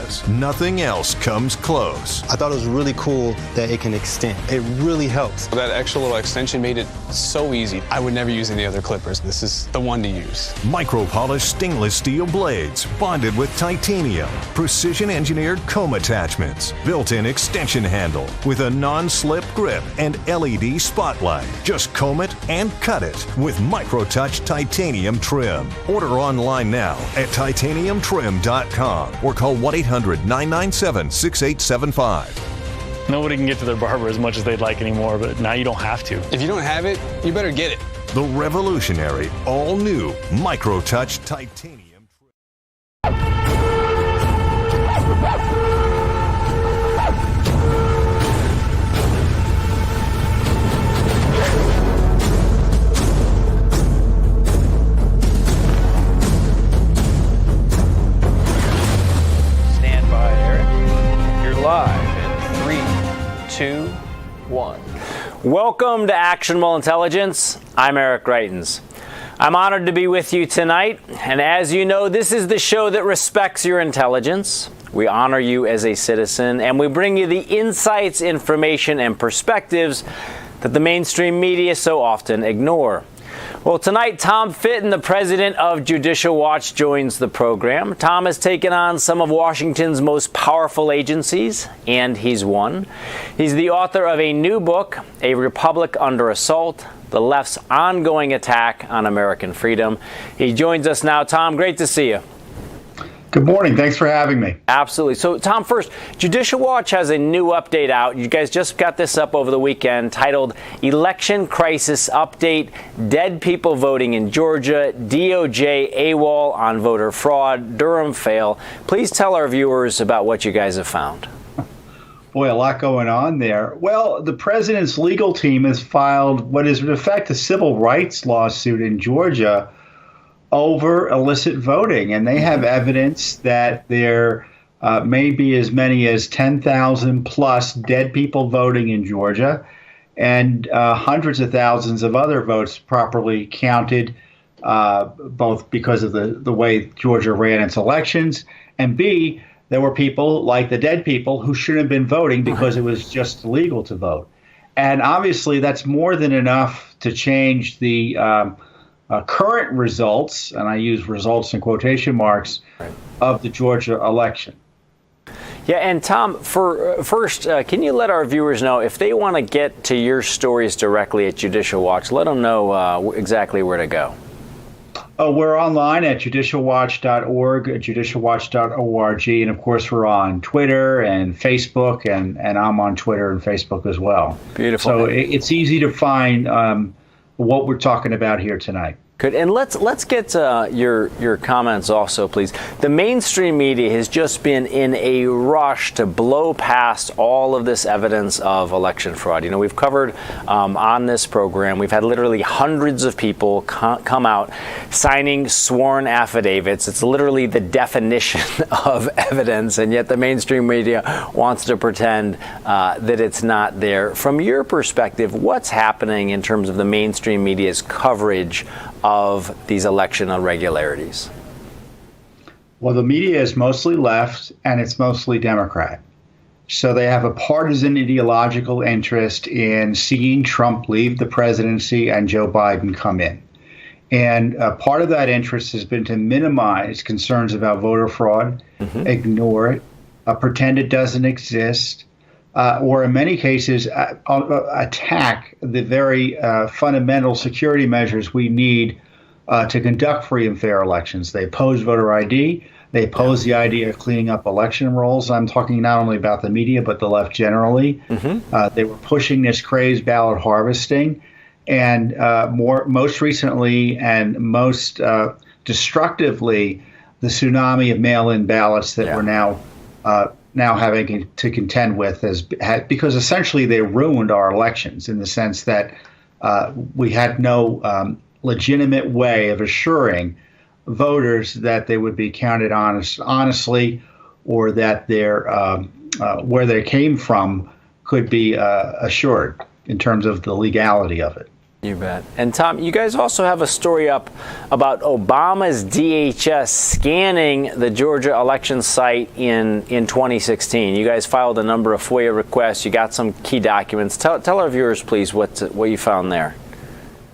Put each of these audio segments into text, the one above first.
says nothing else comes close. I thought it was really cool that it can extend. It really helps. That extra little extension made it so easy. I would never use any other clippers. This is the one to use. Micro-polished stainless steel blades bonded with titanium, precision-engineered comb attachments, built-in extension handle with a non-slip grip and LED spotlight. Just comb it and cut it with Microtouch titanium trim. Order online now at titaniumtrim.com or call 1-800-997-6875. Nobody can get to their barber as much as they'd like anymore, but now you don't have to. If you don't have it, you better get it. The revolutionary, all-new Microtouch titanium. Stand by, Eric. You're live in 3, 2, 1. Welcome to Actionable Intelligence. I'm Eric Greitens. I'm honored to be with you tonight, and as you know, this is the show that respects your intelligence. We honor you as a citizen, and we bring you the insights, information, and perspectives that the mainstream media so often ignore. Well, tonight, Tom Fitton, the president of Judicial Watch, joins the program. Tom has taken on some of Washington's most powerful agencies, and he's won. He's the author of a new book, A Republic Under Assault, the left's ongoing attack on American freedom. He joins us now. Tom, great to see you. Good morning. Thanks for having me. Absolutely. So, Tom, first, Judicial Watch has a new update out. You guys just got this up over the weekend titled Election Crisis Update, Dead People Voting in Georgia, DOJ AWOL on Voter Fraud, Durham Fail. Please tell our viewers about what you guys have found. Boy, a lot going on there. Well, the president's legal team has filed what is in effect a civil rights lawsuit in Georgia over illicit voting, and they have evidence that there may be as many as 10,000 plus dead people voting in Georgia, and hundreds of thousands of other votes properly counted, both because of the way Georgia ran its elections, and B, there were people like the dead people who shouldn't have been voting because it was just illegal to vote. And obviously that's more than enough to change the current results, and I use results in quotation marks, of the Georgia election. Yeah, and Tom, first, can you let our viewers know if they want to get to your stories directly at Judicial Watch, let them know exactly where to go. Oh, we're online at judicialwatch.org, judicialwatch.org, and of course we're on Twitter and Facebook, and I'm on Twitter and Facebook as well. Beautiful. So it's easy to find what we're talking about here tonight. Good. And let's get your comments also, please. The mainstream media has just been in a rush to blow past all of this evidence of election fraud. You know, we've covered on this program, we've had literally hundreds of people come out signing sworn affidavits. It's literally the definition of evidence, and yet the mainstream media wants to pretend that it's not there. From your perspective, what's happening in terms of the mainstream media's coverage of these election irregularities? Well, the media is mostly left and it's mostly Democrat. So they have a partisan ideological interest in seeing Trump leave the presidency and Joe Biden come in. And part of that interest has been to minimize concerns about voter fraud, ignore it, pretend it doesn't exist, or in many cases attack the very fundamental security measures we need to conduct free and fair elections. They oppose voter ID. They oppose the idea of cleaning up election rolls. I'm talking not only about the media, but the left generally. They were pushing this crazed ballot harvesting. And most recently and most destructively, the tsunami of mail-in ballots that we're now having to contend with because essentially they ruined our elections in the sense that we had no legitimate way of assuring voters that they would be counted honestly, or that their where they came from could be assured in terms of the legality of it. You bet. And Tom, you guys also have a story up about Obama's DHS scanning the Georgia election site in 2016. You guys filed a number of FOIA requests. You got some key documents. Tell our viewers, please, what you found there.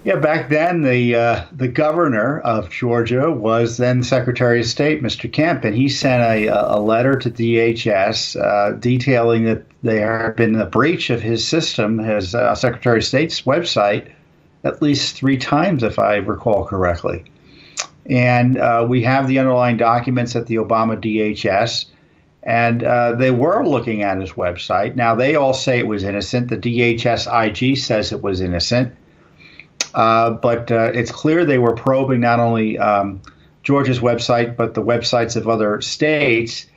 Yeah, back then, the governor of Georgia was then Secretary of State, Mr. Kemp, and he sent a letter to DHS detailing that there had been a breach of his system, his Secretary of State's website, at least 3 times, if I recall correctly. And we have the underlying documents at the Obama DHS, and they were looking at his website. Now, they all say it was innocent. The DHS IG says it was innocent. But it's clear they were probing not only Georgia's website, but the websites of other states.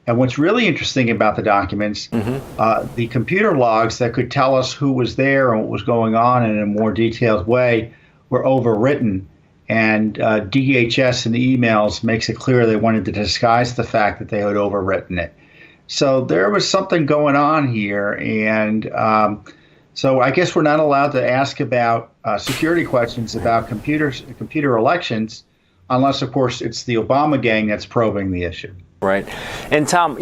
And what's really interesting about the documents, the computer logs that could tell us who was there and what was going on in a more detailed way were overwritten. And DHS in the emails makes it clear they wanted to disguise the fact that they had overwritten it. So there was something going on here. And so I guess we're not allowed to ask about security questions about computer elections unless, of course, it's the Obama gang that's probing the issue. Right. And Tom,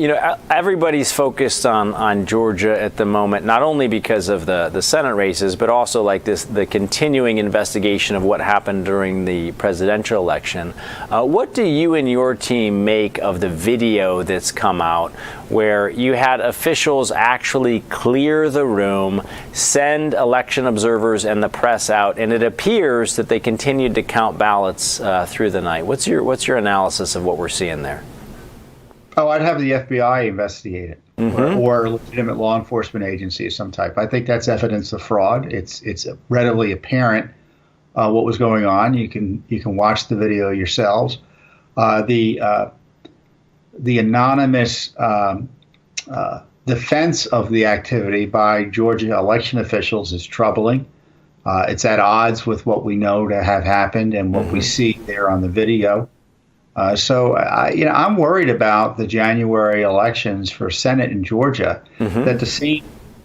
everybody's focused on Georgia at the moment, not only because of the Senate races, but also like the continuing investigation of what happened during the presidential election. What do you and your team make of the video that's come out where you had officials actually clear the room, send election observers and the press out, and it appears that they continued to count ballots through the night? What's your analysis of what we're seeing there? Oh, I'd have the FBI investigate it, or a legitimate law enforcement agency of some type. I think that's evidence of fraud. It's readily apparent what was going on. You can watch the video yourselves. The anonymous defense of the activity by Georgia election officials is troubling. It's at odds with what we know to have happened and what we see there on the video. So I'm worried about the January elections for Senate in Georgia, that the same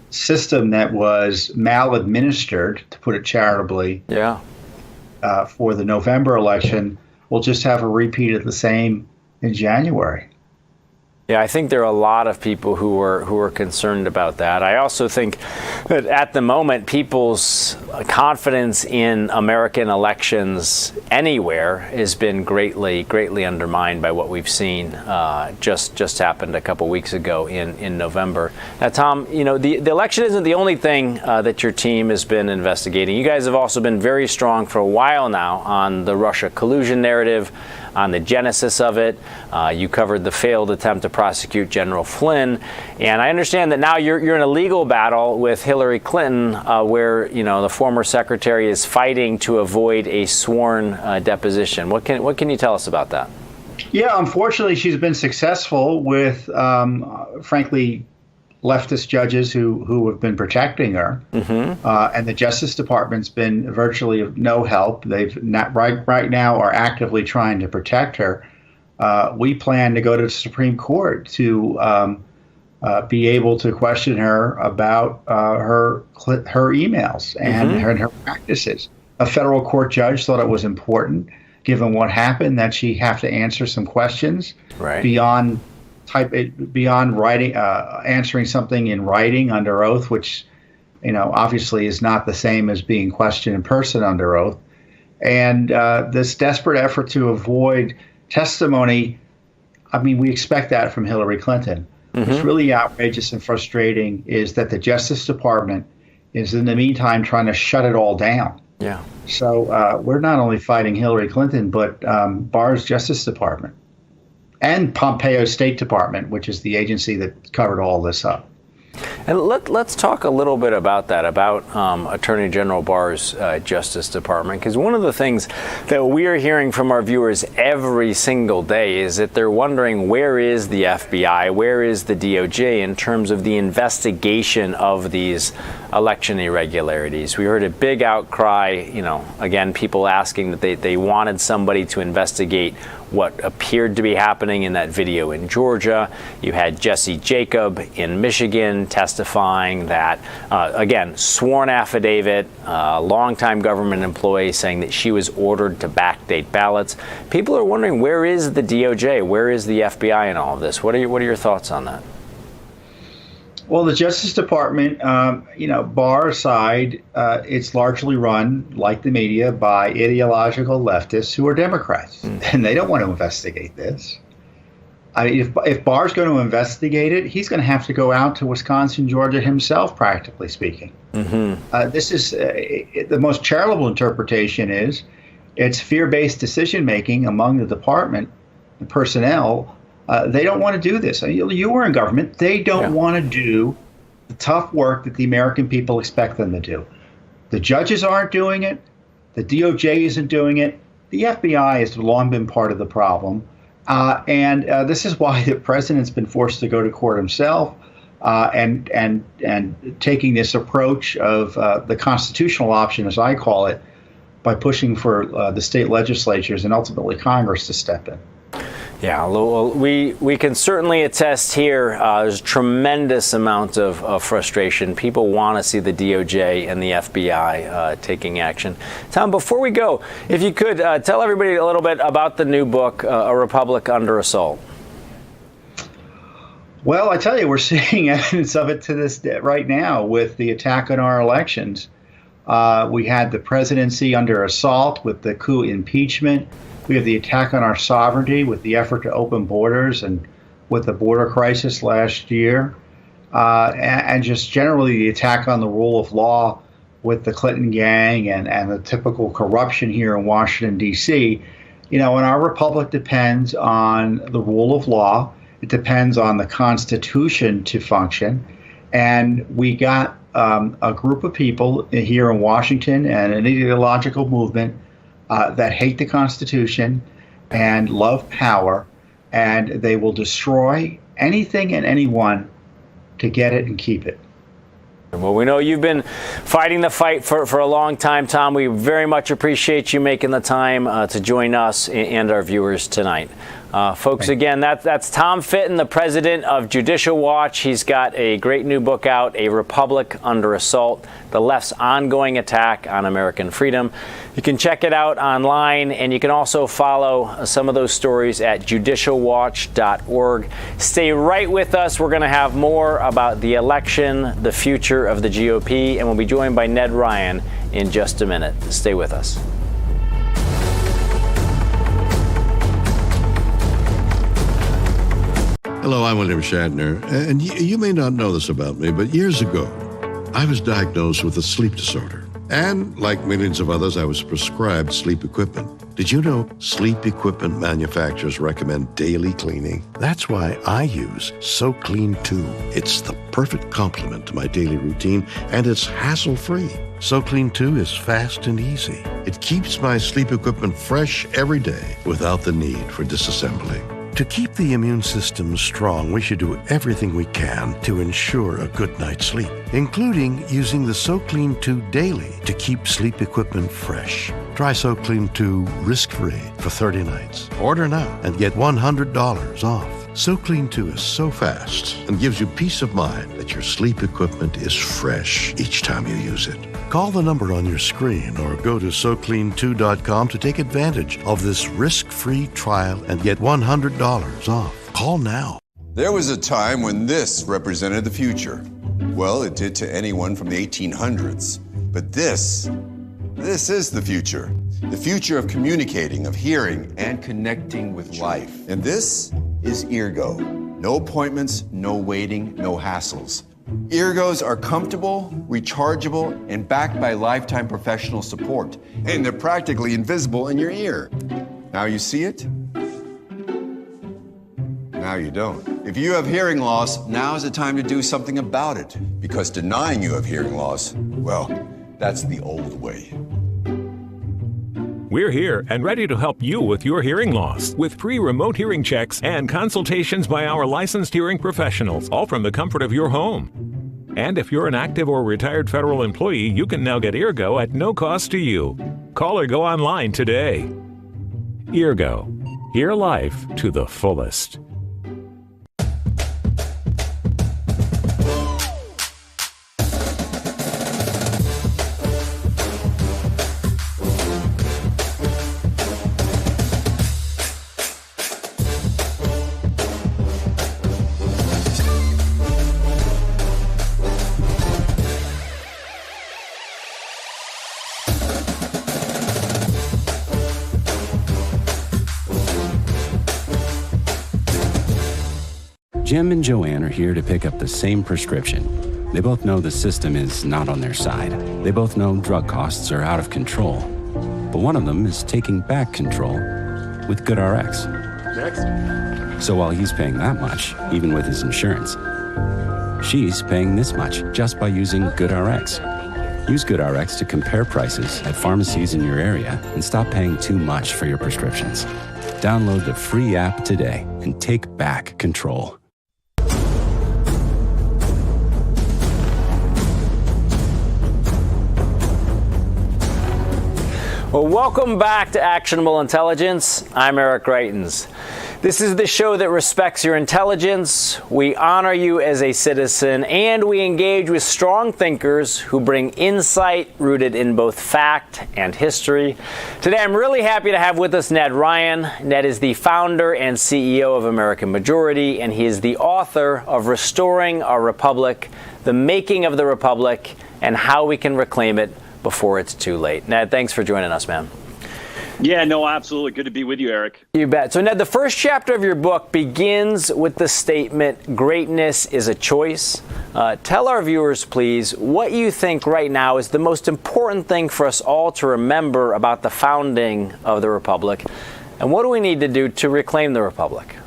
system that was maladministered, to put it charitably, for the November election will just have a repeat of the same in January. Yeah, I think there are a lot of people who are concerned about that. I also think that at the moment, people's confidence in American elections anywhere has been greatly undermined by what we've seen just happened a couple weeks ago in November. Now, Tom, the election isn't the only thing that your team has been investigating. You guys have also been very strong for a while now on the Russia collusion narrative, on the genesis of it. You covered the failed attempt to prosecute General Flynn. And I understand that now you're in a legal battle with Hillary Clinton where, the former secretary is fighting to avoid a sworn deposition. What can you tell us about that? Yeah, unfortunately, she's been successful with, frankly, leftist judges who have been protecting her, and the Justice Department's been virtually of no help. They've not right now are actively trying to protect her. We plan to go to the Supreme Court to be able to question her about her emails and her practices. A federal court judge thought it was important, given what happened, that she have to answer some questions beyond writing, answering something in writing under oath, which, obviously is not the same as being questioned in person under oath. And this desperate effort to avoid testimony, we expect that from Hillary Clinton. What's really outrageous and frustrating is that the Justice Department is, in the meantime, trying to shut it all down. Yeah. So we're not only fighting Hillary Clinton, but Barr's Justice Department. And Pompeo's State Department, which is the agency that covered all this up. And let's talk a little bit about that, about Attorney General Barr's Justice Department, because one of the things that we are hearing from our viewers every single day is that they're wondering, where is the FBI, where is the DOJ in terms of the investigation of these election irregularities? We heard a big outcry, again, people asking that they wanted somebody to investigate what appeared to be happening in that video in Georgia. You had Jesse Jacob in Michigan testifying that, again, sworn affidavit, longtime government employee saying that she was ordered to backdate ballots. People are wondering, where is the DOJ? Where is the FBI in all of this? What are your thoughts on that? Well, the Justice Department, Barr aside, it's largely run, like the media, by ideological leftists who are Democrats, and they don't want to investigate this. I mean, if Barr's going to investigate it, he's going to have to go out to Wisconsin, Georgia himself, practically speaking. This is the most charitable interpretation is it's fear-based decision-making among the department and personnel. They don't want to do this. You were in government. They don't want to do the tough work that the American people expect them to do. The judges aren't doing it. The DOJ isn't doing it. The FBI has long been part of the problem. And this is why the president's been forced to go to court himself and taking this approach of the constitutional option, as I call it, by pushing for the state legislatures and ultimately Congress to step in. Yeah, we can certainly attest here. There's a tremendous amount of frustration. People want to see the DOJ and the FBI taking action. Tom, before we go, if you could tell everybody a little bit about the new book, A Republic Under Assault. Well, I tell you, we're seeing evidence of it to this day right now with the attack on our elections. We had the presidency under assault with the coup impeachment. We have the attack on our sovereignty with the effort to open borders and with the border crisis last year, and just generally the attack on the rule of law with the Clinton gang and the typical corruption here in Washington, D.C. And our republic depends on the rule of law. It depends on the Constitution to function. And we got a group of people here in Washington and an ideological movement that hate the Constitution and love power, and they will destroy anything and anyone to get it and keep it. Well, we know you've been fighting the fight for a long time, Tom. We very much appreciate you making the time to join us and our viewers tonight. Folks, again, that's Tom Fitton, the president of Judicial Watch. He's got a great new book out, A Republic Under Assault, the left's ongoing attack on American freedom. You can check it out online, and you can also follow some of those stories at judicialwatch.org. Stay right with us. We're going to have more about the election, the future of the GOP, and we'll be joined by Ned Ryun in just a minute. Stay with us. Hello, I'm William Shatner, and you may not know this about me, but years ago, I was diagnosed with a sleep disorder. And like millions of others, I was prescribed sleep equipment. Did you know sleep equipment manufacturers recommend daily cleaning? That's why I use SoClean 2. It's the perfect complement to my daily routine, and it's hassle-free. SoClean 2 is fast and easy. It keeps my sleep equipment fresh every day without the need for disassembly. To keep the immune system strong, we should do everything we can to ensure a good night's sleep, including using the SoClean 2 daily to keep sleep equipment fresh. Try SoClean 2 risk-free for 30 nights. Order now and get $100 off. SoClean 2 is so fast and gives you peace of mind that your sleep equipment is fresh each time you use it. Call the number on your screen or go to SoClean2.com to take advantage of this risk-free trial and get $100 off. Call now. There was a time when this represented the future. Well, it did to anyone from the 1800s. But this is the future. The future of communicating, of hearing, and connecting with life. And this is Eargo. No appointments, no waiting, no hassles. Eargos are comfortable, rechargeable, and backed by lifetime professional support. And they're practically invisible in your ear. Now you see it? Now you don't. If you have hearing loss, now is the time to do something about it. Because denying you have hearing loss, well, that's the old way. We're here and ready to help you with your hearing loss with free remote hearing checks and consultations by our licensed hearing professionals, all from the comfort of your home. And if you're an active or retired federal employee, you can now get Eargo at no cost to you. Call or go online today. Eargo. Hear life to the fullest. Jim and Joanne are here to pick up the same prescription. They both know the system is not on their side. They both know drug costs are out of control. But one of them is taking back control with GoodRx. Next. So while he's paying that much, even with his insurance, she's paying this much just by using GoodRx. Use GoodRx to compare prices at pharmacies in your area and stop paying too much for your prescriptions. Download the free app today and take back control. Well, welcome back to Actionable Intelligence. I'm Eric Greitens. This is the show that respects your intelligence. We honor you as a citizen, and we engage with strong thinkers who bring insight rooted in both fact and history. Today, I'm really happy to have with us Ned Ryun. Ned is the founder and CEO of American Majority, and he is the author of Restoring Our Republic, The Making of the Republic, and How We Can Reclaim It Before It's Too Late. Ned, thanks for joining us, man. Yeah, no, absolutely. Good to be with you, Eric. You bet. So, Ned, the first chapter of your book begins with the statement, greatness is a choice. Tell our viewers, please, what you think right now is the most important thing for us all to remember about the founding of the Republic, and what do we need to do to reclaim the Republic?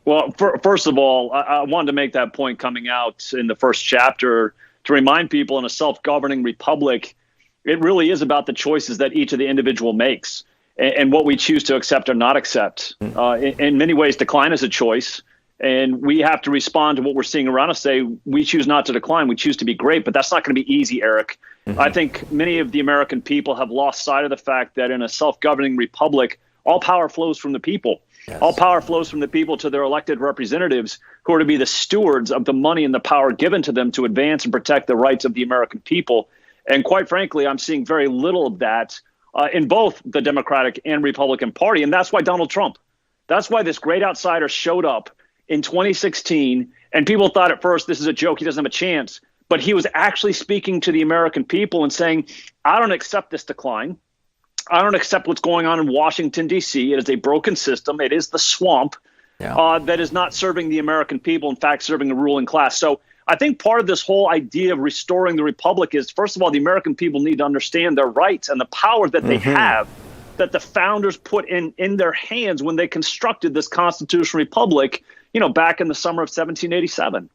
Well, first of all, I wanted to make that point coming out in the first chapter to remind people in a self-governing republic, it really is about the choices that each of the individual makes and what we choose to accept or not accept. In many ways, decline is a choice, and we have to respond to what we're seeing around us, say, we choose not to decline, we choose to be great, but that's not going to be easy, Eric. Mm-hmm. I think many of the American people have lost sight of the fact that in a self-governing republic, all power flows from the people. Yes. All power flows from the people to their elected representatives, who are to be the stewards of the money and the power given to them to advance and protect the rights of the American people. And quite frankly, I'm seeing very little of that in both the Democratic and Republican Party. And that's why Donald Trump, that's why this great outsider showed up in 2016. And people thought at first, this is a joke, he doesn't have a chance. But he was actually speaking to the American people and saying, I don't accept this decline. I don't accept what's going on in Washington, D.C. It is a broken system. It is the swamp that is not serving the American people, in fact, serving the ruling class. So I think part of this whole idea of restoring the republic is, first of all, the American people need to understand their rights and the power that they have, that the founders put in their hands when they constructed this constitutional republic, back in the summer of 1787.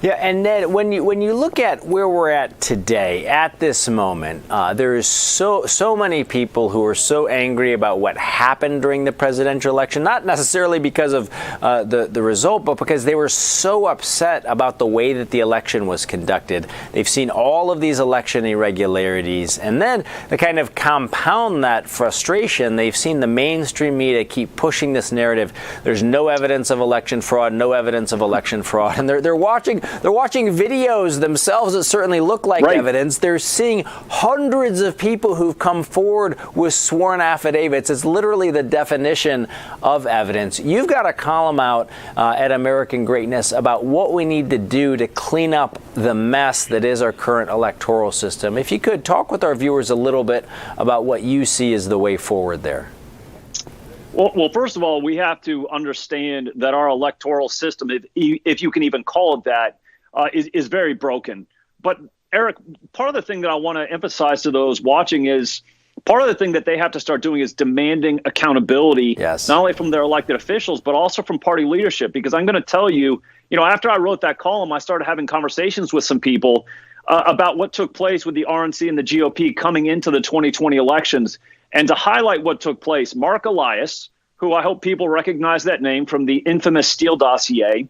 Yeah, and Ned, when you look at where we're at today, at this moment, there is so many people who are so angry about what happened during the presidential election, not necessarily because of the result, but because they were so upset about the way that the election was conducted. They've seen all of these election irregularities, and then to kind of compound that frustration, they've seen the mainstream media keep pushing this narrative. There's no evidence of election fraud, no evidence of election fraud, and they're watching videos themselves that certainly look like evidence. They're seeing hundreds of people who've come forward with sworn affidavits. It's literally the definition of evidence. You've got a column out at American Greatness about what we need to do to clean up the mess that is our current electoral system. If you could talk with our viewers a little bit about what you see as the way forward there. Well, first of all, we have to understand that our electoral system, if you can even call it that, is very broken. But Eric, part of the thing that I want to emphasize to those watching is part of the thing that they have to start doing is demanding accountability, not only from their elected officials, but also from party leadership. Because I'm going to tell you, after I wrote that column, I started having conversations with some people about what took place with the RNC and the GOP coming into the 2020 elections. And to highlight what took place, Mark Elias, who I hope people recognize that name from the infamous Steele dossier,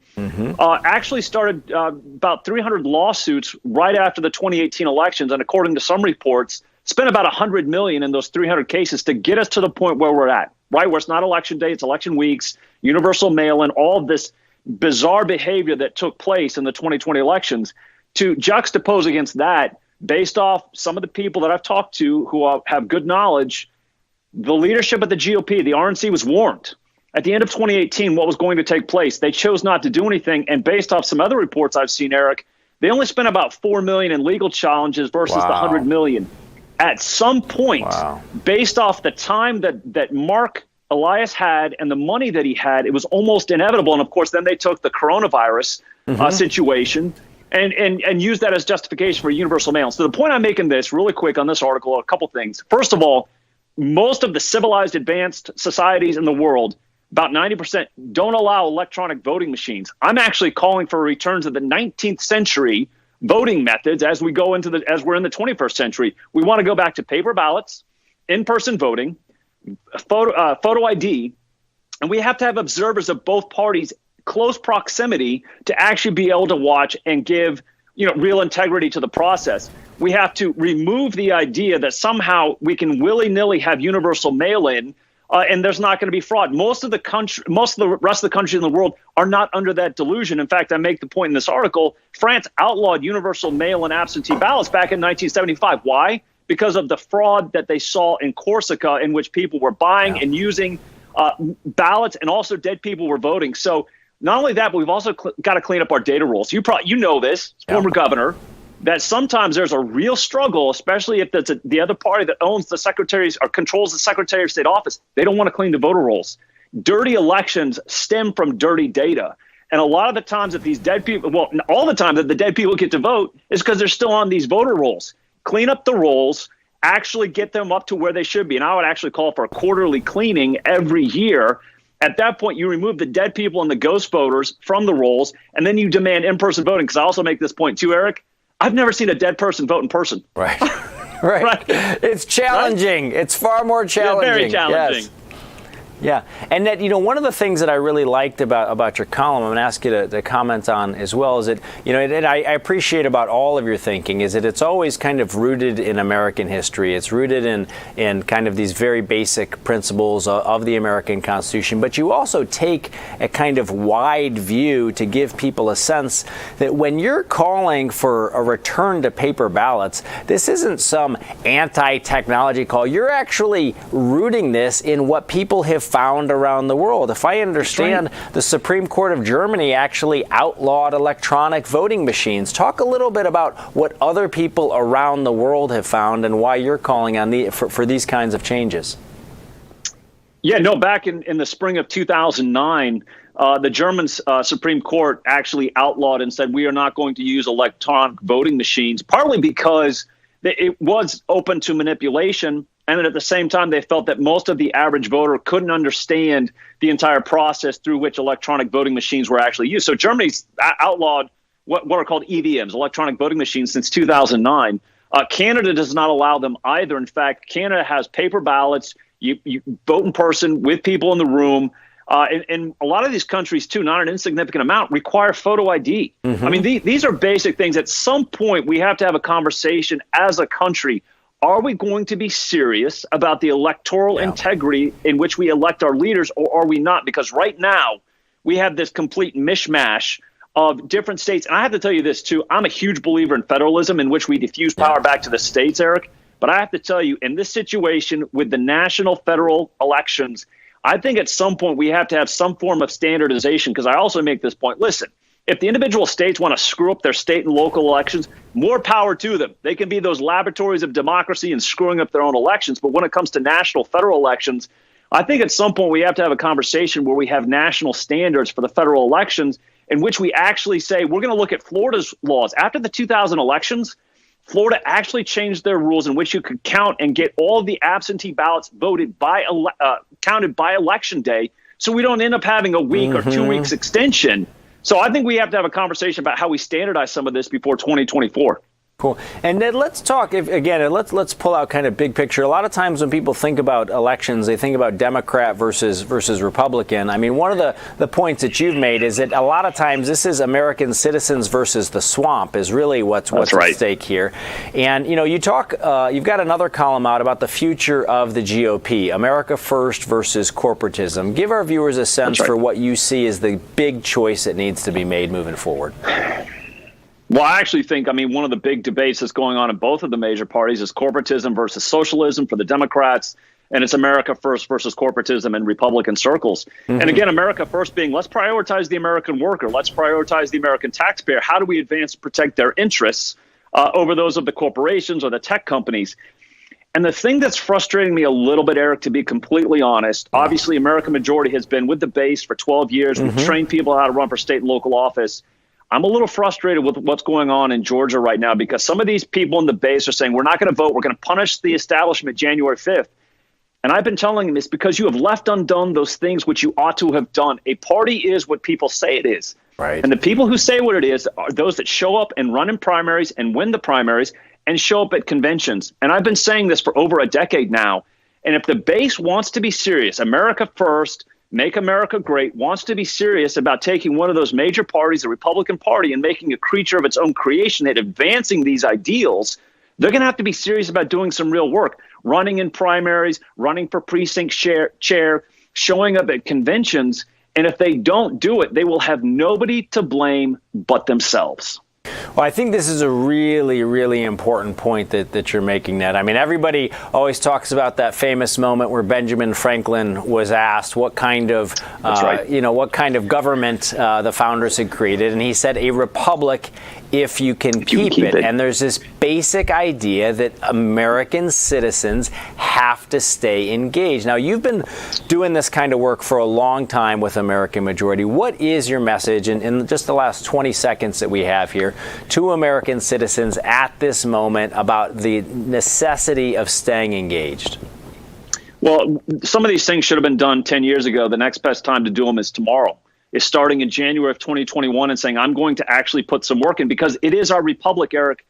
actually started about 300 lawsuits right after the 2018 elections. And according to some reports, spent about $100 million in those 300 cases to get us to the point where we're at. right, where it's not election day, it's election weeks, universal mail-in, all of this bizarre behavior that took place in the 2020 elections, to juxtapose against that, based off some of the people that I've talked to who have good knowledge, the leadership of the GOP, the RNC, was warned at the end of 2018 what was going to take place. They chose not to do anything. And based off some other reports I've seen, Eric, they only spent about $4 million in legal challenges versus the $100 million. At some point, based off the time that Mark Elias had and the money that he had, it was almost inevitable. And of course, then they took the coronavirus situation and used that as justification for universal mail. So the point I'm making this really quick on this article are a couple things. First of all, most of the civilized, advanced societies in the world, about 90%, don't allow electronic voting machines. I'm actually calling for a return to the 19th century voting methods as we go into as we're in the 21st century. We want to go back to paper ballots, in-person voting, photo ID, and we have to have observers of both parties close proximity to actually be able to watch and give, real integrity to the process. We have to remove the idea that somehow we can willy-nilly have universal mail-in and there's not going to be fraud. Most of the rest of the countries in the world are not under that delusion. In fact, I make the point in this article, France outlawed universal mail-in absentee ballots back in 1975. Why? Because of the fraud that they saw in Corsica, in which people were buying and using ballots, and also dead people were voting. So not only that, but we've also got to clean up our data rules. You know this, former governor, that sometimes there's a real struggle, especially if that's the other party that owns the secretaries or controls the Secretary of State office. They don't want to clean the voter rolls. Dirty elections stem from dirty data. And a lot of the times that these dead people, well, all the time that the dead people get to vote is because they're still on these voter rolls. Clean up the rolls, actually get them up to where they should be. And I would actually call for a quarterly cleaning every year. At that point, you remove the dead people and the ghost voters from the rolls, and then you demand in-person voting. Because I also make this point too, Eric. I've never seen a dead person vote in person. Right. Right. It's challenging. Right? It's far more challenging. Yeah, very challenging. Yes. Yeah. And Ned, one of the things that I really liked about your column, I'm going to ask you to comment on as well, is that, and I appreciate about all of your thinking, is that it's always kind of rooted in American history. It's rooted in kind of these very basic principles of the American Constitution. But you also take a kind of wide view to give people a sense that when you're calling for a return to paper ballots, this isn't some anti-technology call. You're actually rooting this in what people have found around the world. If I understand, the Supreme Court of Germany actually outlawed electronic voting machines. Talk a little bit about what other people around the world have found and why you're calling on for these kinds of changes. Yeah, no, back in the spring of 2009, the German Supreme Court actually outlawed and said we are not going to use electronic voting machines, partly because it was open to manipulation. And then at the same time, they felt that most of the average voter couldn't understand the entire process through which electronic voting machines were actually used. So Germany's outlawed what are called EVMs, electronic voting machines, since 2009. Canada does not allow them either. In fact, Canada has paper ballots. You vote in person with people in the room. And a lot of these countries, too, not an insignificant amount, require photo ID. I mean, these are basic things. At some point, we have to have a conversation as a country. Are we going to be serious about the electoral integrity in which we elect our leaders, or are we not? Because right now we have this complete mishmash of different states. And I have to tell you this, too. I'm a huge believer in federalism, in which we diffuse power back to the states, Eric. But I have to tell you, in this situation with the national federal elections, I think at some point we have to have some form of standardization, because I also make this point. Listen, if the individual states want to screw up their state and local elections, more power to them. They can be those laboratories of democracy and screwing up their own elections. But when it comes to national federal elections, I think at some point we have to have a conversation where we have national standards for the federal elections, in which we actually say we're going to look at Florida's laws. After the 2000 elections, Florida actually changed their rules in which you could count and get all of the absentee ballots voted counted by election day, so we don't end up having a week or 2 weeks extension. So I think we have to have a conversation about how we standardize some of this before 2024. Cool. And Ned, let's talk, let's pull out kind of big picture. A lot of times when people think about elections, they think about Democrat versus Republican. I mean, one of the points that you've made is that a lot of times this is American citizens versus the swamp is really what's at stake here. And, you know, you've got another column out about the future of the GOP, America First versus corporatism. Give our viewers a sense for what you see as the big choice that needs to be made moving forward. Well, I actually think, one of the big debates that's going on in both of the major parties is corporatism versus socialism for the Democrats, and it's America First versus corporatism in Republican circles. Mm-hmm. And again, America First being, let's prioritize the American worker, let's prioritize the American taxpayer. How do we advance and protect their interests over those of the corporations or the tech companies? And the thing that's frustrating me a little bit, Eric, to be completely honest, obviously American Majority has been with the base for 12 years. We've trained people how to run for state and local office. I'm a little frustrated with what's going on in Georgia right now because some of these people in the base are saying, we're not going to vote. We're going to punish the establishment January 5th. And I've been telling them it's because you have left undone those things which you ought to have done. A party is what people say it is. Right. And the people who say what it is are those that show up and run in primaries and win the primaries and show up at conventions. And I've been saying this for over a decade now. And if the base wants to be serious, America First, Make America Great, wants to be serious about taking one of those major parties, the Republican Party, and making a creature of its own creation and advancing these ideals, they're going to have to be serious about doing some real work, running in primaries, running for precinct chair, showing up at conventions. And if they don't do it, they will have nobody to blame but themselves. Well, I think this is a really, really important point that you're making, Ned. I mean, everybody always talks about that famous moment where Benjamin Franklin was asked what kind of, what kind of government the founders had created, and he said, a republic if you can keep it. And there's this basic idea that American citizens have to stay engaged. Now, you've been doing this kind of work for a long time with American Majority. What is your message in just the last 20 seconds that we have here to American citizens at this moment about the necessity of staying engaged? Well, some of these things should have been done 10 years ago. The next best time to do them is tomorrow. Is starting in January of 2021 and saying, I'm going to actually put some work in because it is our republic, Eric,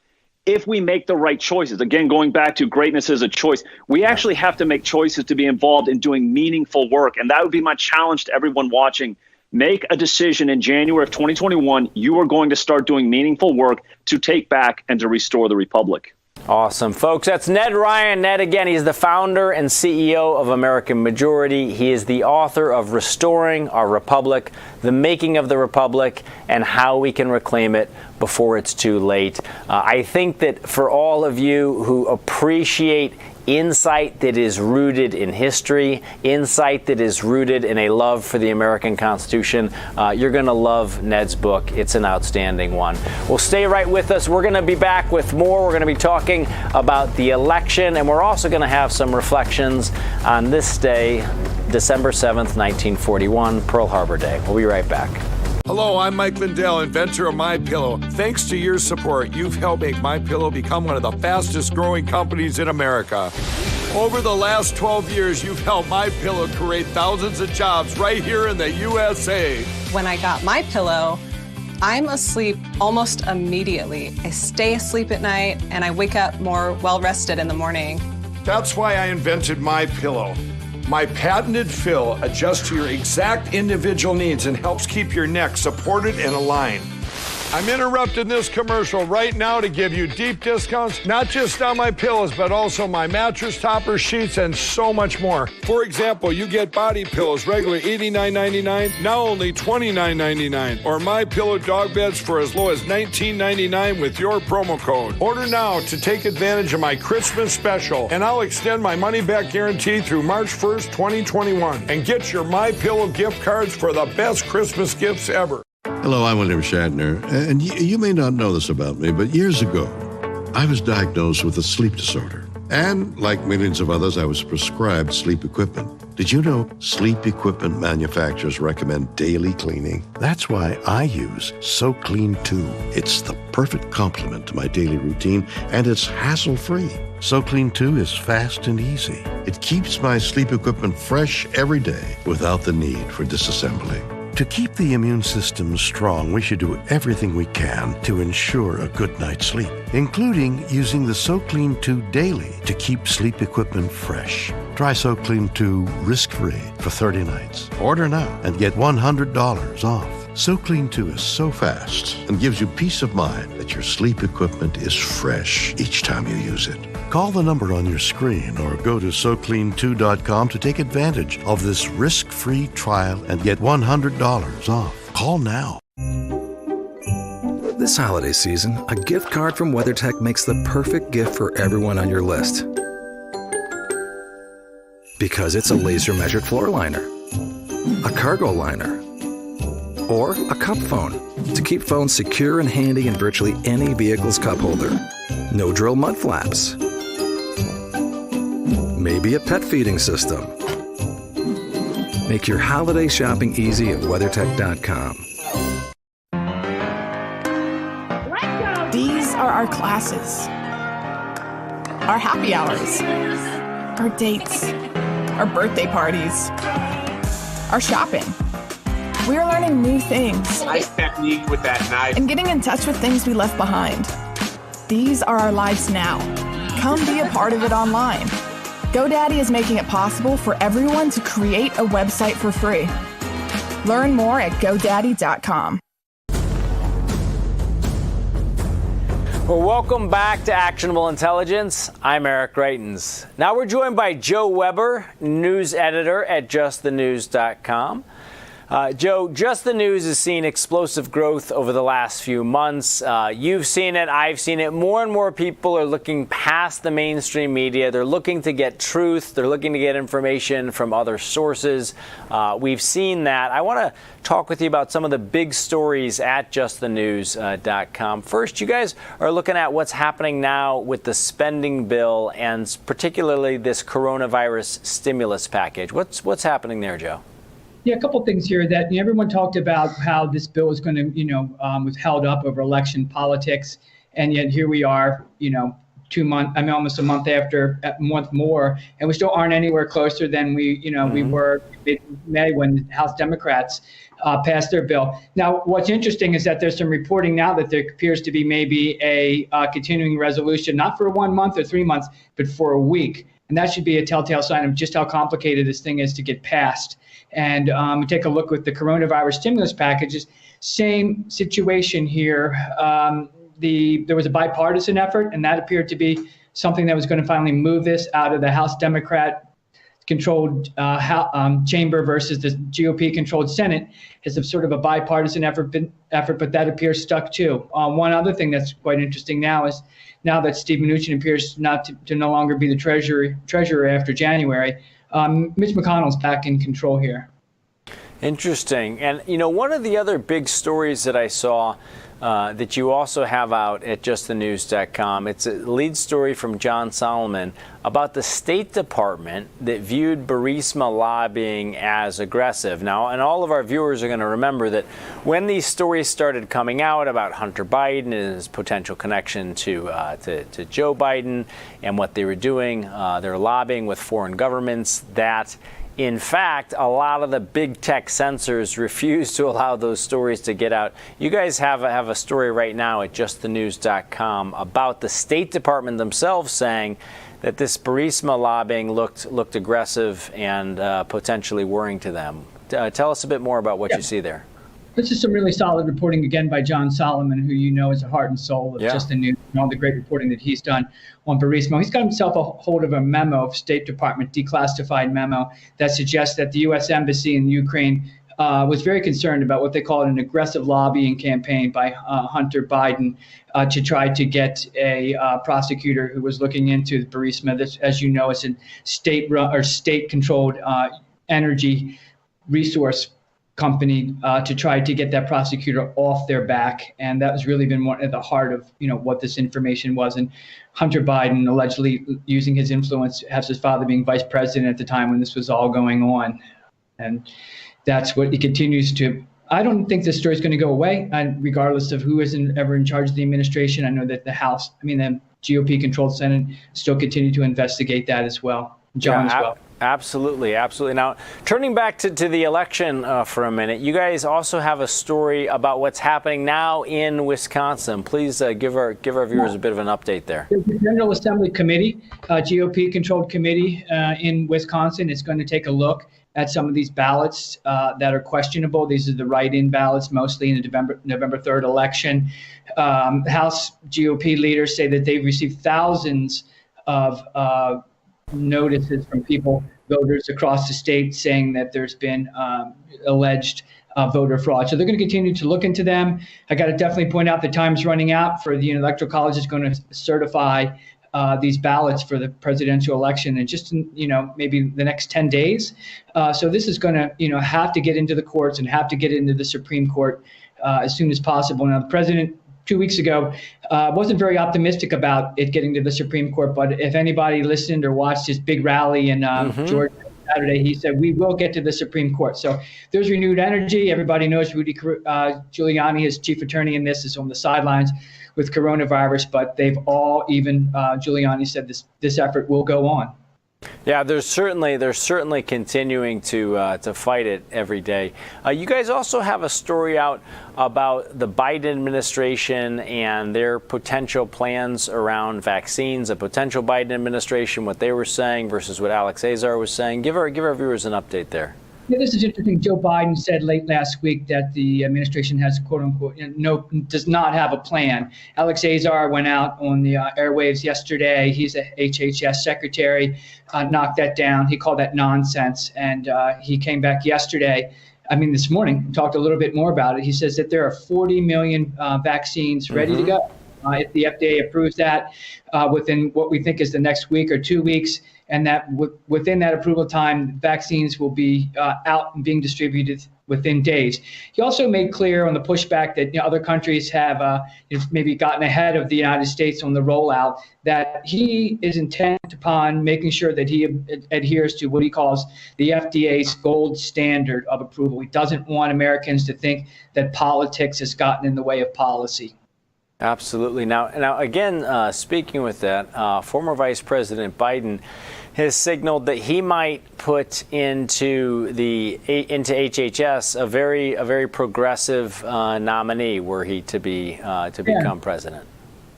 if we make the right choices. Again, going back to greatness is a choice. We actually have to make choices to be involved in doing meaningful work. And that would be my challenge to everyone watching. Make a decision in January of 2021. You are going to start doing meaningful work to take back and to restore the republic. Awesome. Folks, that's Ned Ryun. Ned, again, he's the founder and CEO of American Majority. He is the author of Restoring Our Republic, The Making of the Republic, and How We Can Reclaim It Before It's Too Late. I think that for all of you who appreciate insight that is rooted in history, insight that is rooted in a love for the American Constitution, you're going to love Ned's book. It's an outstanding one. Well, stay right with us. We're going to be back with more. We're going to be talking about the election, and we're also going to have some reflections on this day, December 7th, 1941, Pearl Harbor Day. We'll be right back. Hello, I'm Mike Lindell, inventor of MyPillow. Thanks to your support, you've helped make MyPillow become one of the fastest growing companies in America. Over the last 12 years, you've helped MyPillow create thousands of jobs right here in the USA. When I got MyPillow, I'm asleep almost immediately. I stay asleep at night and I wake up more well-rested in the morning. That's why I invented MyPillow. My patented fill adjusts to your exact individual needs and helps keep your neck supported and aligned. I'm interrupting this commercial right now to give you deep discounts, not just on my pillows, but also my mattress toppers, sheets, and so much more. For example, you get body pillows regularly $89.99, now only $29.99, or MyPillow dog beds for as low as $19.99 with your promo code. Order now to take advantage of my Christmas special, and I'll extend my money-back guarantee through March 1st, 2021, and get your MyPillow gift cards for the best Christmas gifts ever. Hello, I'm William Shatner, and you may not know this about me, but years ago, I was diagnosed with a sleep disorder. And like millions of others, I was prescribed sleep equipment. Did you know sleep equipment manufacturers recommend daily cleaning? That's why I use SoClean 2. It's the perfect complement to my daily routine, and it's hassle-free. SoClean 2 is fast and easy. It keeps my sleep equipment fresh every day without the need for disassembly. To keep the immune system strong, we should do everything we can to ensure a good night's sleep, including using the SoClean 2 daily to keep sleep equipment fresh. Try SoClean 2 risk-free for 30 nights. Order now and get $100 off. SoClean 2 is so fast and gives you peace of mind that your sleep equipment is fresh each time you use it. Call the number on your screen or go to SoClean2.com to take advantage of this risk-free trial and get $100 off. Call now. This holiday season, a gift card from WeatherTech makes the perfect gift for everyone on your list. Because it's a laser-measured floor liner, a cargo liner, or a cup phone to keep phones secure and handy in virtually any vehicle's cup holder. No drill mud flaps. Maybe a pet feeding system. Make your holiday shopping easy at WeatherTech.com. These are our classes, our happy hours, our dates, our birthday parties, our shopping. We're learning new things. Nice technique with that knife. And getting in touch with things we left behind. These are our lives now. Come be a part of it online. GoDaddy is making it possible for everyone to create a website for free. Learn more at GoDaddy.com. Well, welcome back to Actionable Intelligence. I'm Eric Greitens. Now we're joined by Joe Weber, news editor at JustTheNews.com. Joe, Just the News has seen explosive growth over the last few months. You've seen it. I've seen it. More and more people are looking past the mainstream media. They're looking to get truth. They're looking to get information from other sources. We've seen that. I want to talk with you about some of the big stories at JustTheNews.com. First, you guys are looking at what's happening now with the spending bill and particularly this coronavirus stimulus package. What's happening there, Joe? Yeah, a couple things here that everyone talked about how this bill was going to, was held up over election politics. And yet here we are, 2 months, almost a month after, a month more, and we still aren't anywhere closer than we were in May when House Democrats passed their bill. Now, what's interesting is that there's some reporting now that there appears to be maybe a continuing resolution, not for 1 month or 3 months, but for a week. And that should be a telltale sign of just how complicated this thing is to get passed. And take a look with the coronavirus stimulus packages. Same situation here. There was a bipartisan effort, and that appeared to be something that was going to finally move this out of the House Democrat-controlled chamber versus the GOP-controlled Senate. It's a sort of a bipartisan effort, but that appears stuck too. One other thing that's quite interesting now is now that Steve Mnuchin appears not to no longer be the treasurer after January. Mitch McConnell's back in control here. Interesting. And, one of the other big stories that I saw that you also have out at JustTheNews.com, it's a lead story from John Solomon about the State Department that viewed Burisma lobbying as aggressive. Now, and all of our viewers are going to remember that when these stories started coming out about Hunter Biden and his potential connection to Joe Biden and what they were doing, their lobbying with foreign governments, that in fact, a lot of the big tech censors refuse to allow those stories to get out. You guys have a story right now at JustTheNews.com about the State Department themselves saying that this Burisma lobbying looked aggressive and potentially worrying to them. Tell us a bit more about what you see there. This is some really solid reporting, again, by John Solomon, who is the heart and soul of Just the News and all the great reporting that he's done on Burisma. He's got himself a hold of a memo, State Department declassified memo, that suggests that the U.S. Embassy in Ukraine was very concerned about what they call an aggressive lobbying campaign by Hunter Biden to try to get a prosecutor who was looking into Burisma. This, as you know, is a state-controlled energy resource company to try to get that prosecutor off their back. And that has really been at the heart of, what this information was. And Hunter Biden allegedly using his influence, has his father being vice president at the time when this was all going on. And that's what he continues to. I don't think this story is going to go away, and regardless of who is ever in charge of the administration. I know that the GOP-controlled Senate still continue to investigate that as well. John as well. Absolutely, absolutely. Now, turning back to the election for a minute, you guys also have a story about what's happening now in Wisconsin. Please give our viewers a bit of an update there. The General Assembly Committee, GOP-controlled committee in Wisconsin, is going to take a look at some of these ballots that are questionable. These are the write-in ballots, mostly in the November 3rd election. House GOP leaders say that they've received thousands of notices from voters across the state saying that there's been alleged voter fraud. So they're going to continue to look into them. I got to definitely point out the time's running out for the Electoral College is going to certify these ballots for the presidential election in just, maybe the next 10 days. So this is going to, have to get into the courts and have to get into the Supreme Court as soon as possible. Now, the president 2 weeks ago wasn't very optimistic about it getting to the Supreme Court, but if anybody listened or watched his big rally in Georgia Saturday, he said, we will get to the Supreme Court. So there's renewed energy. Everybody knows Rudy Giuliani, his chief attorney in this, is on the sidelines with coronavirus, but they've all, even Giuliani said this effort will go on. Yeah, they're certainly continuing to fight it every day. You guys also have a story out about the Biden administration and their potential plans around vaccines. A potential Biden administration, what they were saying versus what Alex Azar was saying. Give our viewers an update there. Yeah, this is interesting. Joe Biden said late last week that the administration has, quote unquote, does not have a plan. Alex Azar went out on the airwaves yesterday. He's a HHS secretary, knocked that down. He called that nonsense. And he came back this morning, talked a little bit more about it. He says that there are 40 million vaccines ready to go. If the FDA approves that within what we think is the next week or 2 weeks, and that within that approval time, vaccines will be out and being distributed within days. He also made clear on the pushback that other countries have maybe gotten ahead of the United States on the rollout, that he is intent upon making sure that he adheres to what he calls the FDA's gold standard of approval. He doesn't want Americans to think that politics has gotten in the way of policy. Absolutely. Now again, speaking with that, former Vice President Biden has signaled that he might put into HHS a very progressive nominee were he to become president.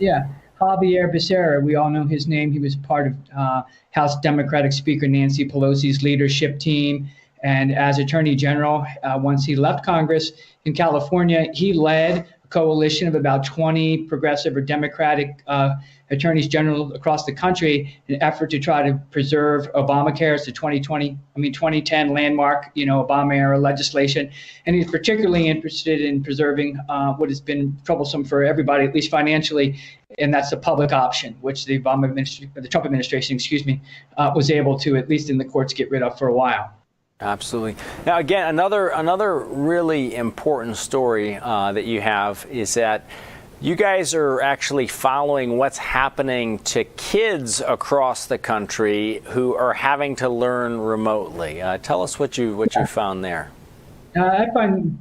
Yeah, Javier Becerra. We all know his name. He was part of House Democratic Speaker Nancy Pelosi's leadership team. And as Attorney General, once he left Congress in California, he led a coalition of about 20 progressive or Democratic attorneys general across the country in an effort to try to preserve Obamacare as the 2010 landmark, Obama era legislation. And he's particularly interested in preserving what has been troublesome for everybody, at least financially, and that's the public option, which the Trump administration, was able to, at least in the courts, get rid of for a while. Absolutely. Now, again, another really important story that you have is that you guys are actually following what's happening to kids across the country who are having to learn remotely. Tell us what you found there. I find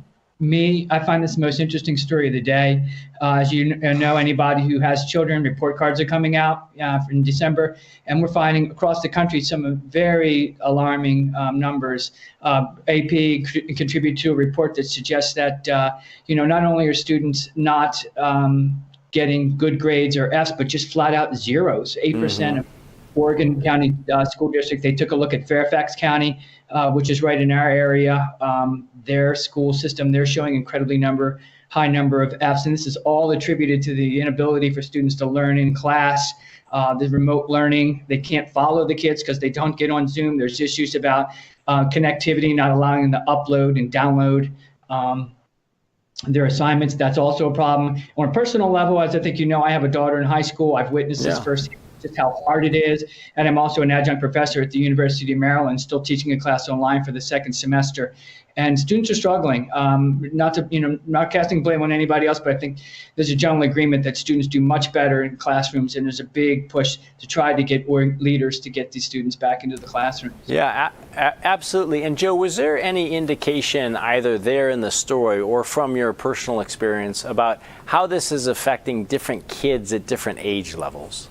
this the most interesting story of the day. As you know, anybody who has children, report cards are coming out in December, and we're finding across the country some very alarming numbers. AP contributed to a report that suggests that not only are students not getting good grades or Fs, but just flat out zeros. 8% of Oregon County School District. They took a look at Fairfax County, which is right in our area. Their school system, they're showing incredibly high number of Fs, and this is all attributed to the inability for students to learn in class, the remote learning. They can't follow the kids because they don't get on Zoom. There's issues about connectivity, not allowing them to upload and download their assignments. That's also a problem. On a personal level, as I think I have a daughter in high school. I've witnessed this firsthand, just how hard it is. And I'm also an adjunct professor at the University of Maryland, still teaching a class online for the second semester. And students are struggling. Not casting blame on anybody else, but I think there's a general agreement that students do much better in classrooms, and there's a big push to try to get leaders to get these students back into the classroom. Yeah, absolutely. And Joe, was there any indication either there in the story or from your personal experience about how this is affecting different kids at different age levels?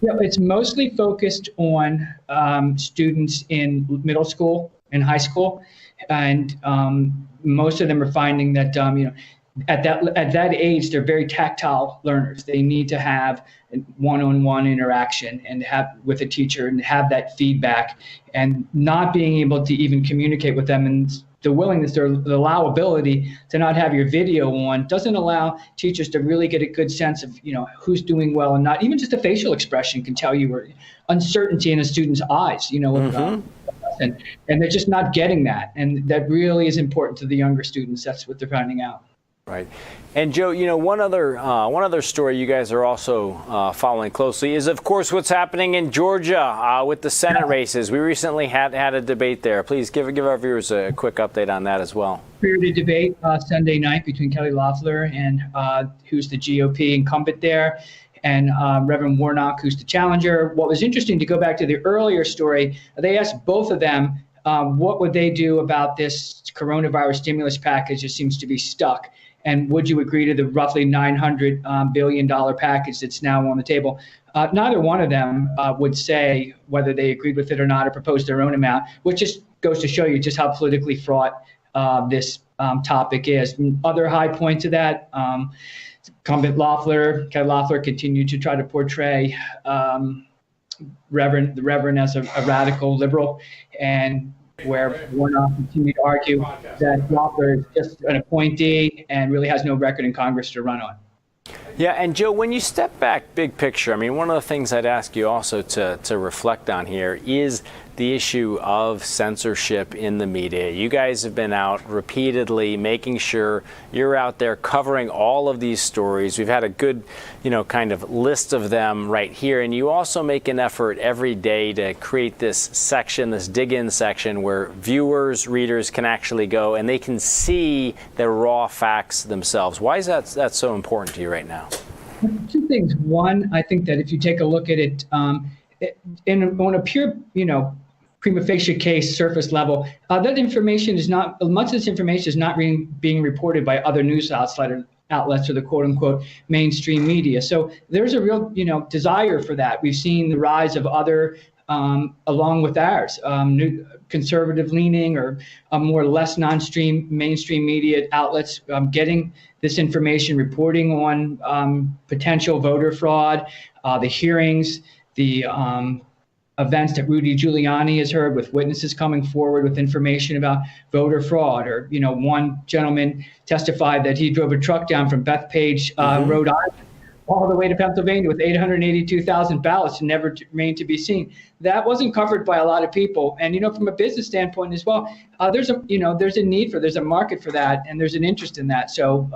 Yeah, it's mostly focused on students in middle school and high school, and most of them are finding that at that age they're very tactile learners. They need to have one-on-one interaction and have with a teacher and have that feedback, and not being able to even communicate with them, and the willingness or the allowability to not have your video on doesn't allow teachers to really get a good sense of who's doing well and not. Even just a facial expression can tell you uncertainty in a student's eyes, and they're just not getting that, and that really is important to the younger students. That's what they're finding out. Right. And Joe, one other story you guys are also following closely is, of course, what's happening in Georgia with the Senate races. We recently had a debate there. Please give our viewers a quick update on that as well. Spirited debate Sunday night between Kelly Loeffler and who's the GOP incumbent there, and Reverend Warnock, who's the challenger. What was interesting, to go back to the earlier story, they asked both of them what would they do about this coronavirus stimulus package that seems to be stuck. And would you agree to the roughly $900 billion package that's now on the table? Neither one of them would say whether they agreed with it or not, or proposed their own amount, which just goes to show you just how politically fraught this topic is. Other high points of that, incumbent Kelly Loeffler, continued to try to portray the Reverend as a radical liberal, and where Warnock continued to argue that Loeffler is just an appointee and really has no record in Congress to run on. Yeah, and Joe, when you step back big picture, one of the things I'd ask you also to reflect on here is the issue of censorship in the media. You guys have been out repeatedly making sure you're out there covering all of these stories. We've had a good, kind of list of them right here. And you also make an effort every day to create this section, this dig-in section, where viewers, readers can actually go and they can see the raw facts themselves. Why is that so important to you right now? Two things. One, I think that if you take a look at it, on a pure, prima facie case surface level, that information is not, much of this information is not being reported by other news outlets or the quote unquote mainstream media. So there's a real, desire for that. We've seen the rise of other, along with ours, new conservative leaning or more less mainstream media outlets getting this information, reporting on potential voter fraud, the hearings, the events that Rudy Giuliani has heard, with witnesses coming forward with information about voter fraud. Or, one gentleman testified that he drove a truck down from Bethpage, Rhode Island, all the way to Pennsylvania with 882,000 ballots and never remained to be seen. That wasn't covered by a lot of people. And, from a business standpoint as well, there's a market for that, and there's an interest in that. So,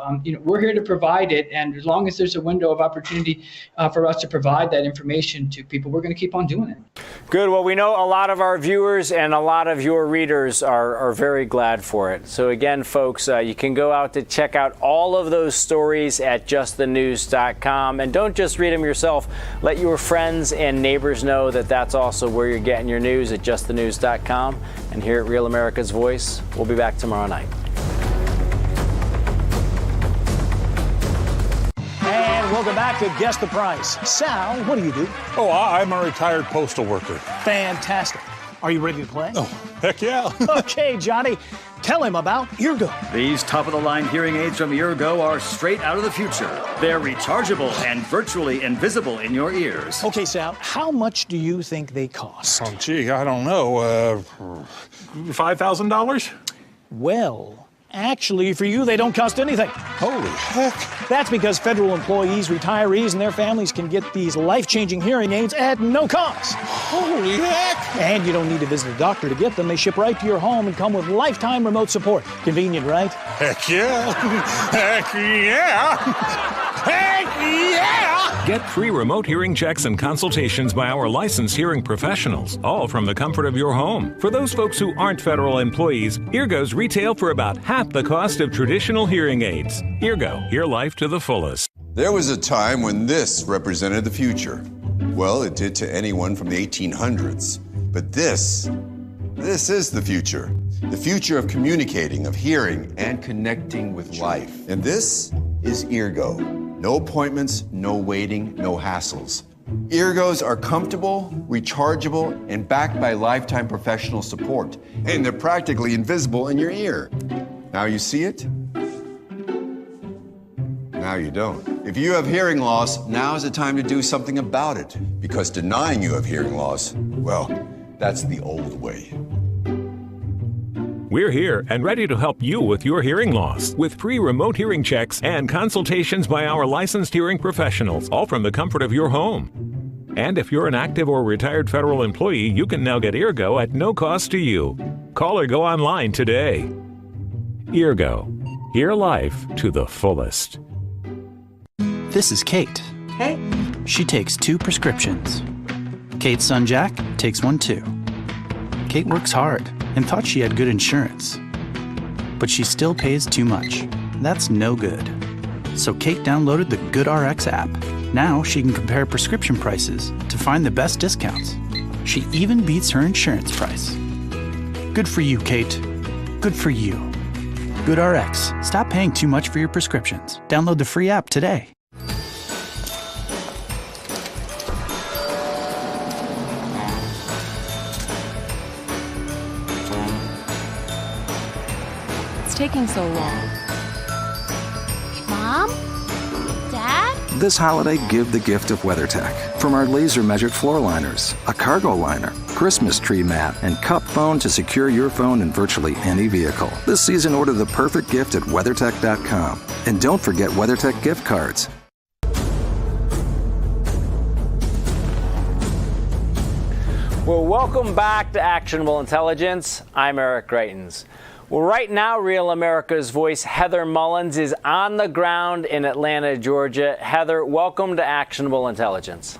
we're here to provide it. And as long as there's a window of opportunity for us to provide that information to people, we're going to keep on doing it. Good. Well, we know a lot of our viewers and a lot of your readers are very glad for it. So again, folks, you can go out to check out all of those stories at justthenews.com. And don't just read them yourself. Let your friends and neighbors know that that's also where you're getting your news, at justthenews.com. And here at Real America's Voice, we'll be back tomorrow night. And welcome back to Guess the Price. Sal, what do you do? Oh, I'm a retired postal worker. Fantastic. Are you ready to play? Oh, heck yeah. Okay, Johnny, tell him about Eargo. These top-of-the-line hearing aids from Eargo are straight out of the future. They're rechargeable and virtually invisible in your ears. Okay, Sal, how much do you think they cost? Oh, gee, I don't know. $5,000? Well, actually, for you, they don't cost anything. Holy heck. That's because federal employees, retirees, and their families can get these life-changing hearing aids at no cost. Holy heck. And you don't need to visit a doctor to get them. They ship right to your home and come with lifetime remote support. Convenient, right? Heck yeah. Heck yeah. Heck yeah. Get free remote hearing checks and consultations by our licensed hearing professionals, all from the comfort of your home. For those folks who aren't federal employees, Eargo's retail for about half the cost of traditional hearing aids. Eargo, hear life to the fullest. There was a time when this represented the future. Well, it did to anyone from the 1800s. But this is the future. The future of communicating, of hearing, and connecting with life. And this is Eargo. No appointments, no waiting, no hassles. Eargos are comfortable, rechargeable, and backed by lifetime professional support. And they're practically invisible in your ear. Now you see it? Now you don't. If you have hearing loss, now is the time to do something about it. Because denying you have hearing loss, well, that's the old way. We're here and ready to help you with your hearing loss with free remote hearing checks and consultations by our licensed hearing professionals, all from the comfort of your home. And if you're an active or retired federal employee, you can now get Eargo at no cost to you. Call or go online today. Eargo. Hear life to the fullest. This is Kate. Hey. She takes 2 prescriptions. Kate's son Jack takes one too. Kate works hard and thought she had good insurance. But she still pays too much. That's no good. So Kate downloaded the GoodRx app. Now she can compare prescription prices to find the best discounts. She even beats her insurance price. Good for you, Kate. Good for you. GoodRx. Stop paying too much for your prescriptions. Download the free app today. Taking so long. Mom? Dad? This holiday, give the gift of WeatherTech. From our laser-measured floor liners, a cargo liner, Christmas tree mat, and cup phone to secure your phone in virtually any vehicle. This season, order the perfect gift at WeatherTech.com. And don't forget WeatherTech gift cards. Well, welcome back to Actionable Intelligence. I'm Eric Greitens. Well, right now, Real America's Voice, Heather Mullins, is on the ground in Atlanta, Georgia. Heather, welcome to Actionable Intelligence.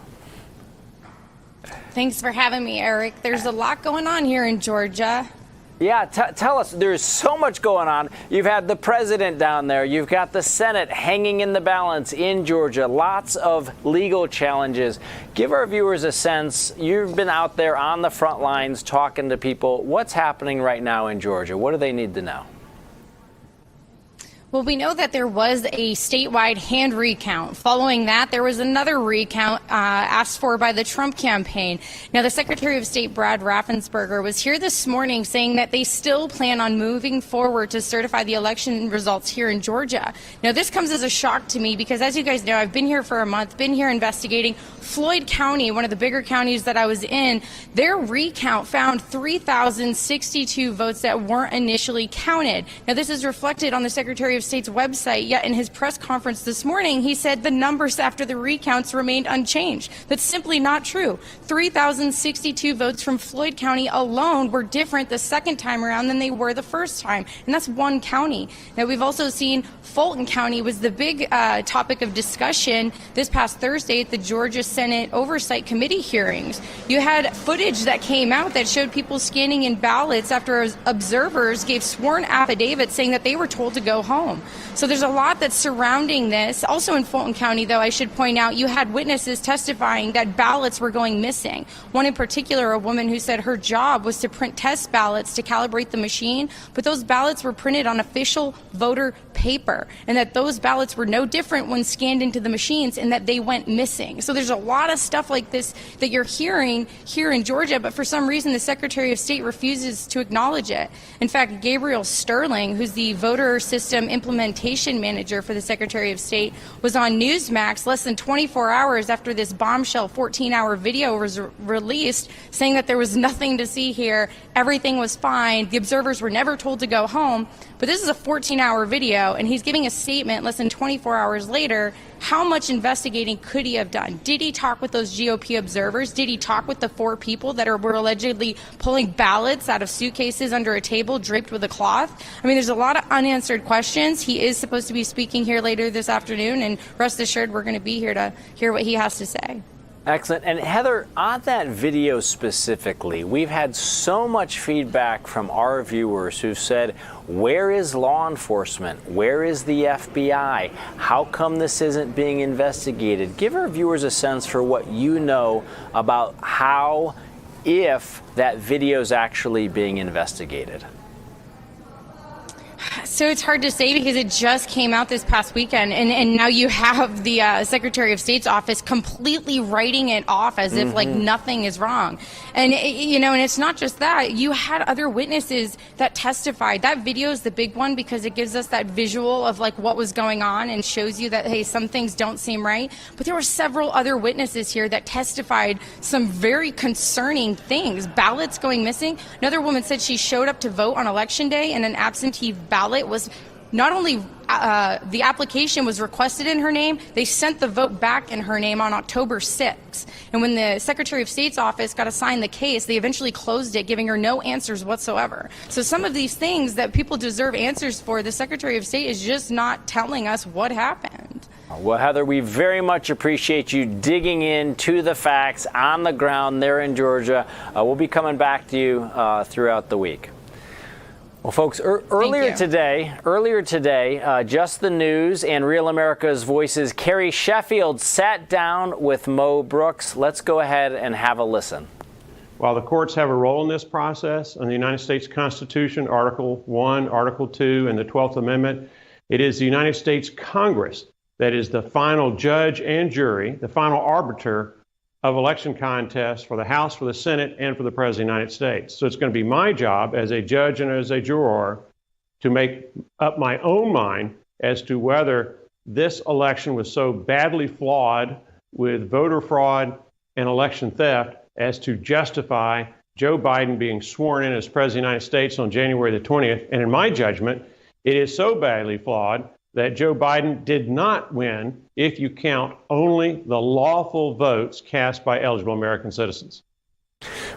Thanks for having me, Eric. There's a lot going on here in Georgia. Yeah, tell us, there's so much going on. You've had the president down there. You've got the Senate hanging in the balance in Georgia. Lots of legal challenges. Give our viewers a sense. You've been out there on the front lines talking to people. What's happening right now in Georgia? What do they need to know? Well, we know that there was a statewide hand recount. Following that, there was another recount asked for by the Trump campaign. Now, the Secretary of State, Brad Raffensperger, was here this morning saying that they still plan on moving forward to certify the election results here in Georgia. Now, this comes as a shock to me because, as you guys know, I've been here for a month, been here investigating. Floyd County, one of the bigger counties that I was in, their recount found 3,062 votes that weren't initially counted. Now, this is reflected on the Secretary of State's website, yet in his press conference this morning, he said the numbers after the recounts remained unchanged. That's simply not true. 3,062 votes from Floyd County alone were different the second time around than they were the first time, and that's one county. Now, we've also seen Fulton County was the big topic of discussion this past Thursday at the Georgia Senate Oversight Committee hearings. You had footage that came out that showed people scanning in ballots after observers gave sworn affidavits saying that they were told to go home. So there's a lot that's surrounding this. Also in Fulton County, though, I should point out, you had witnesses testifying that ballots were going missing. One in particular, a woman who said her job was to print test ballots to calibrate the machine, but those ballots were printed on official voter paper, and that those ballots were no different when scanned into the machines, and that they went missing. So there's a lot of stuff like this that you're hearing here in Georgia, but for some reason the Secretary of State refuses to acknowledge it. In fact, Gabriel Sterling, who's the voter system implementation manager for the Secretary of State, was on Newsmax less than 24 hours after this bombshell 14-hour video was released, saying that there was nothing to see here, everything was fine, the observers were never told to go home. But this is a 14-hour video, and he's giving a statement less than 24 hours later. How much investigating could he have done? Did he talk with those GOP observers? Did he talk with the 4 people that were allegedly pulling ballots out of suitcases under a table draped with a cloth? I mean, there's a lot of unanswered questions. He is supposed to be speaking here later this afternoon, and rest assured we're going to be here to hear what he has to say. Excellent. And Heather, on that video specifically, we've had so much feedback from our viewers who've said, where is law enforcement? Where is the FBI? How come this isn't being investigated? Give our viewers a sense for what you know about how, if that video is actually being investigated. So it's hard to say because it just came out this past weekend, and now you have the Secretary of State's office completely writing it off as if like nothing is wrong. And and it's not just that. You had other witnesses that testified. That video is the big one because it gives us that visual of like what was going on and shows you that, hey, some things don't seem right. But there were several other witnesses here that testified some very concerning things. Ballots going missing. Another woman said she showed up to vote on Election Day and an absentee ballot was not only the application was requested in her name, they sent the vote back in her name on October 6th. And when the Secretary of State's office got assigned the case, they eventually closed it, giving her no answers whatsoever. So some of these things that people deserve answers for, the Secretary of State is just not telling us what happened. Well, Heather, we very much appreciate you digging into the facts on the ground there in Georgia. We'll be coming back to you throughout the week. Well, folks, earlier today, Just the News and Real America's Voices, Carrie Sheffield sat down with Mo Brooks. Let's go ahead and have a listen. While the courts have a role in this process, under the United States Constitution, Article 1, Article 2, and the 12th Amendment, it is the United States Congress that is the final judge and jury, the final arbiter of election contests for the House, for the Senate, and for the President of the United States. So it's going to be my job as a judge and as a juror to make up my own mind as to whether this election was so badly flawed with voter fraud and election theft as to justify Joe Biden being sworn in as President of the United States on January the 20th. And in my judgment, it is so badly flawed that Joe Biden did not win if you count only the lawful votes cast by eligible American citizens.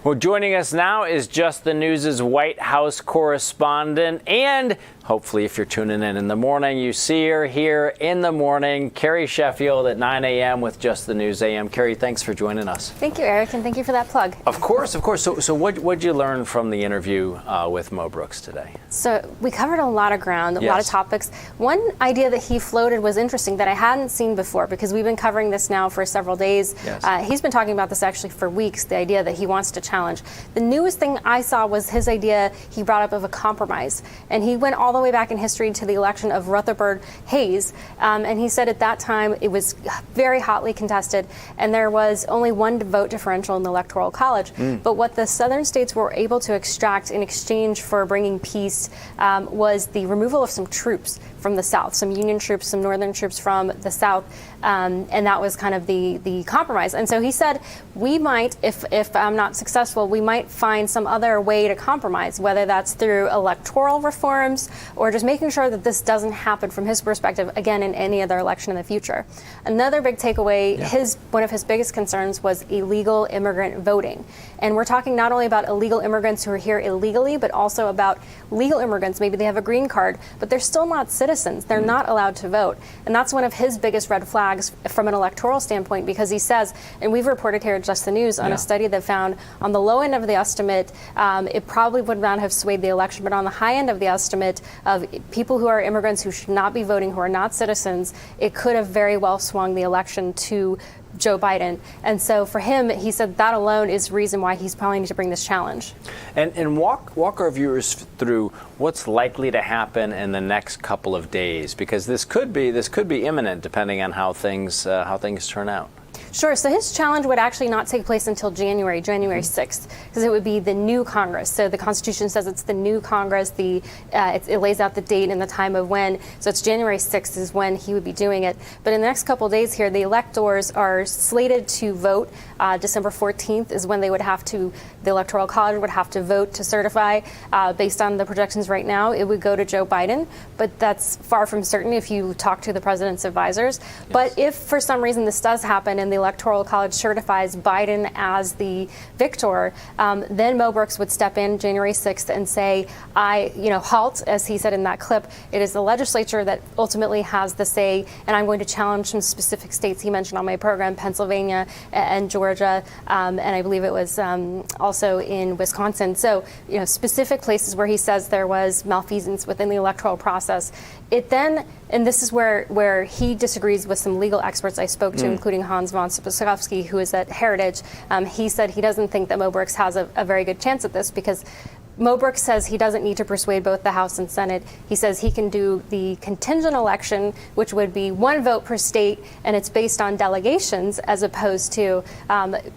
Well, joining us now is Just the News' White House correspondent, and hopefully if you're tuning in the morning, you see her here in the morning, Carrie Sheffield at 9 a.m. with Just the News AM. Carrie, thanks for joining us. Thank you, Eric, and thank you for that plug. Of course. So what'd you learn from the interview with Mo Brooks today? So we covered a lot of ground, a lot of topics. One idea that he floated was interesting that I hadn't seen before because we've been covering this now for several days. Yes. He's been talking about this actually for weeks, the idea that he wants to challenge. The newest thing I saw was his idea he brought up of a compromise. And he went all the way back in history to the election of Rutherford Hayes. And he said at that time it was very hotly contested and there was only one vote differential in the Electoral College. But what the southern states were able to extract in exchange for bringing peace was the removal of some troops from the South, some Union troops, some Northern troops from the South. And that was kind of the compromise. And so he said, we might, if I'm not successful, we might find some other way to compromise, whether that's through electoral reforms or just making sure that this doesn't happen from his perspective again in any other election in the future. Another big takeaway, one of his biggest concerns was illegal immigrant voting. And we're talking not only about illegal immigrants who are here illegally, but also about legal immigrants. Maybe they have a green card, but they're still not citizens. They're not allowed to vote. And that's one of his biggest red flags from an electoral standpoint, because he says, and we've reported here at Just the News on a study that found on the low end of the estimate, it probably would not have swayed the election, but on the high end of the estimate of people who are immigrants who should not be voting, who are not citizens, it could have very well swung the election to Joe Biden. And so for him, he said that alone is reason why he's probably need to bring this challenge. And walk our viewers through what's likely to happen in the next couple of days, because this could be imminent depending on how things turn out. Sure. So his challenge would actually not take place until January 6th, because it would be the new Congress. So the Constitution says it's the new Congress. It lays out the date and the time of when. So it's January 6th is when he would be doing it. But in the next couple of days here, the electors are slated to vote. December 14th is when they would have to, the Electoral College would have to vote to certify. Based on the projections right now, it would go to Joe Biden. But that's far from certain if you talk to the president's advisors. Yes. But if for some reason this does happen and the Electoral College certifies Biden as the victor, then Mo Brooks would step in January 6th and say, halt, as he said in that clip. It is the legislature that ultimately has the say, and I'm going to challenge some specific states he mentioned on my program, Pennsylvania and Georgia, and I believe it was also in Wisconsin. So, specific places where he says there was malfeasance within the electoral process. It then, and this is where he disagrees with some legal experts I spoke to, including Hans von Spakovsky, who is at Heritage. He said he doesn't think that Mo Brooks has a very good chance at this because Mo Brooks says he doesn't need to persuade both the House and Senate. He says he can do the contingent election, which would be 1 vote per state, and it's based on delegations as opposed to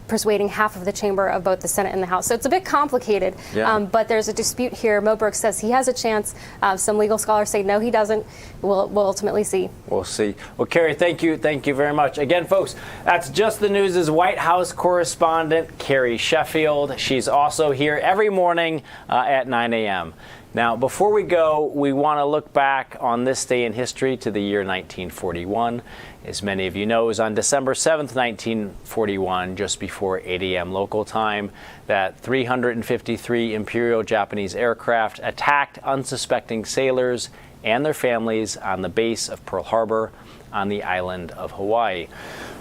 persuading half of the chamber of both the Senate and the House. So it's a bit complicated, but there's a dispute here. Mo Brooks says he has a chance. Some legal scholars say no, he doesn't. We'll ultimately see. We'll see. Well, Carrie, thank you very much. Again, folks, that's Just the News' White House correspondent, Carrie Sheffield. She's also here every morning at 9 a.m. Now, before we go, we want to look back on this day in history to the year 1941. As many of you know, it was on December 7th, 1941, just before 8 a.m. local time, that 353 Imperial Japanese aircraft attacked unsuspecting sailors and their families on the base of Pearl Harbor on the island of Hawaii.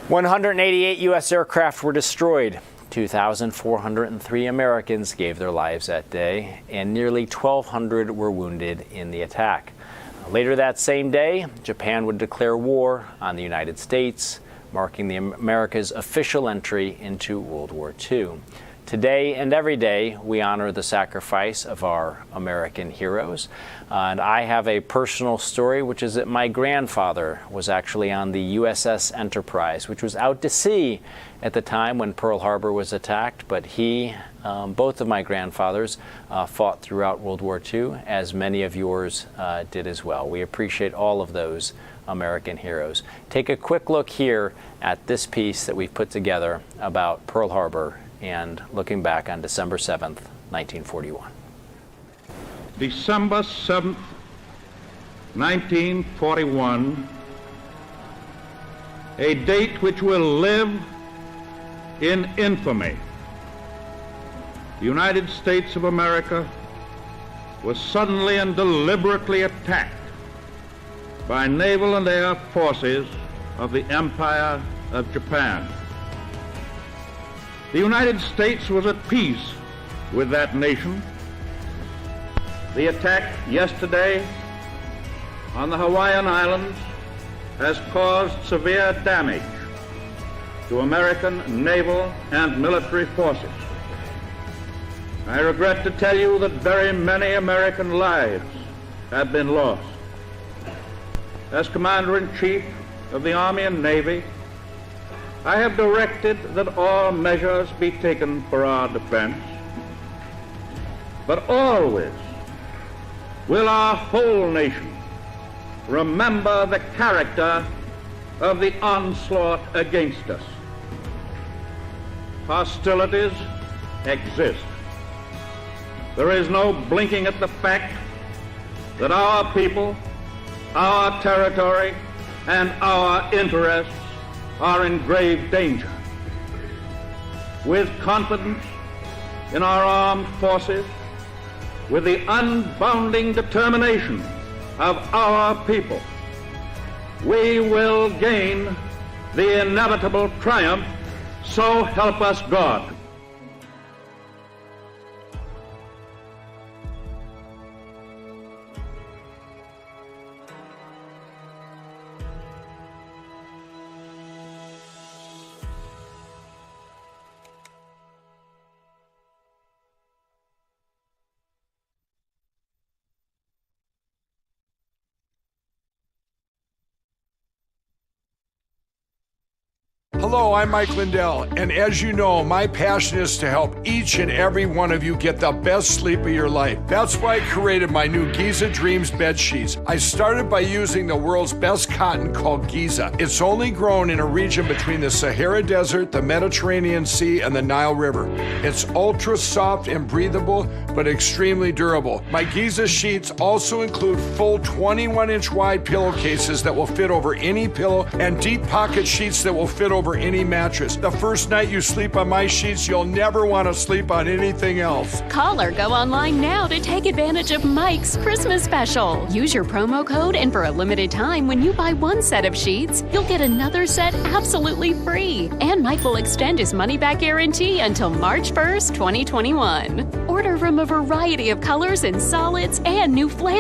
188 U.S. aircraft were destroyed. 2,403 Americans gave their lives that day, and nearly 1,200 were wounded in the attack. Later that same day, Japan would declare war on the United States, marking America's official entry into World War II. Today and every day, we honor the sacrifice of our American heroes. And I have a personal story, which is that my grandfather was actually on the USS Enterprise, which was out to sea at the time when Pearl Harbor was attacked. But both of my grandfathers fought throughout World War II, as many of yours did as well. We appreciate all of those American heroes. Take a quick look here at this piece that we've put together about Pearl Harbor and looking back on December 7th, 1941. December 7th, 1941, a date which will live in infamy. The United States of America was suddenly and deliberately attacked by naval and air forces of the Empire of Japan. The United States was at peace with that nation. The attack yesterday on the Hawaiian Islands has caused severe damage to American naval and military forces. I regret to tell you that very many American lives have been lost. As Commander-in-Chief of the Army and Navy, I have directed that all measures be taken for our defense, but always will our whole nation remember the character of the onslaught against us. Hostilities exist. There is no blinking at the fact that our people, our territory, and our interests are in grave danger. With confidence in our armed forces, with the unbounding determination of our people, we will gain the inevitable triumph, so help us God. Hello, I'm Mike Lindell, and as you know, my passion is to help each and every one of you get the best sleep of your life. That's why I created my new Giza Dreams bed sheets. I started by using the world's best cotton called Giza. It's only grown in a region between the Sahara Desert, the Mediterranean Sea, and the Nile River. It's ultra soft and breathable, but extremely durable. My Giza sheets also include full 21-inch wide pillowcases that will fit over any pillow and deep pocket sheets that will fit over any mattress. The first night you sleep on my sheets, you'll never want to sleep on anything else. Call or go online now to take advantage of Mike's Christmas special. Use your promo code, and for a limited time, when you buy one set of sheets, you'll get another set absolutely free. And Mike will extend his money-back guarantee until March 1st, 2021. Order from a variety of colors and solids and new flannel